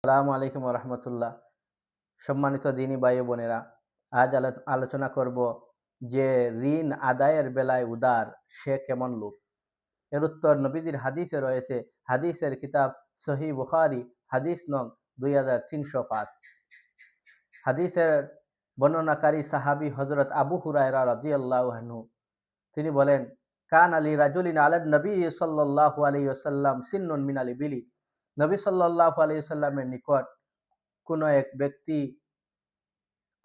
আসসালামু আলাইকুম রহমতুল্লাহ। সম্মানিত দিনী ভাই ও বোনেরা, আজ আলোচনা করব যে ঋণ আদায়ের বেলায় উদার সে কেমন লোক। এর উত্তর নবীজির হাদিসে রয়েছে। হাদিসের কিতাব সহিহ বুখারী, হাদিস নং 2305। হাদিসের বর্ণনাকারী সাহাবী হযরত আবু হুরায়রা রাদিয়াল্লাহু আনহু। তিনি বলেন, কান আলী রাজুলিন আলা নবী সাল্লাল্লাহু আলাইহি ওয়াসাল্লাম সিন্নুন মিনাল ইবিলি। নবী সাল্লাল্লাহু আলাইহি ওয়াসাল্লামের নিকট কোনো এক ব্যক্তি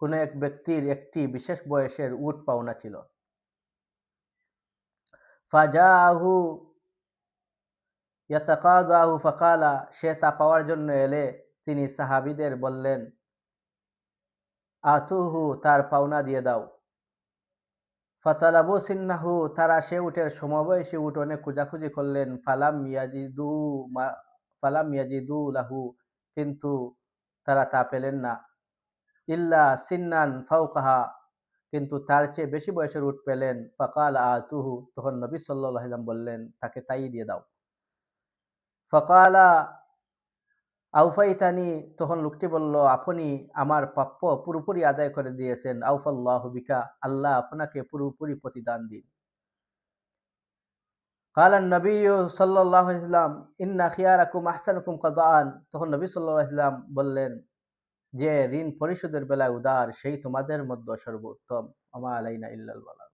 কোনো এক ব্যক্তির একটি বিশেষ বয়সের উট পাওনা ছিল। ফাজাহু ইয়াতাকাদাহু ফাকালা, সে তা পাওয়ার জন্য এলে তিনি সাহাবীদের বললেন, আতুহু, তার পাওনা দিয়ে দাও। ফাতালাবু সিন্নাহু, তারা সে উটের সমবয়সী উট অনেক খোঁজাখুঁজি করলেন। ফালাম ইয়াজিদু লাহু, কিন্তু তারা তা পেলেন না। ইল্লা সিন্নান ফাওকাহা, কিন্তু তার চেয়ে বেশি বয়সের উট পেলেন। ফাকাল আতুহু, তখন নবী সাল্লাল্লাহু আলাইহি ওয়াসাল্লাম বললেন, তাকে তাই দিয়ে দাও। ফাকালা আওফাইতানি, তখন লোকটি বলল, আপনি আমার প্রাপ্য পুরোপুরি আদায় করে দিয়েছেন। আওফাল্লাহু বিকা, আল্লাহ আপনাকে পুরোপুরি প্রতিদান দিন। কালান নবী সাল্লাল্লাহু আলাইহি ওয়াসাল্লাম, ইন্না খিয়ারাকুম আহসানুকুম কাদাআন, তখন নবী সাল্লাল্লাহু আলাইহি ওয়াসাল্লাম বললেন যে ঋণ পরিশোধের বেলায় উদার সেই তোমাদের মধ্যে সর্বোত্তম। ওয়া মা আলাইনা ইল্লাল বালাগ।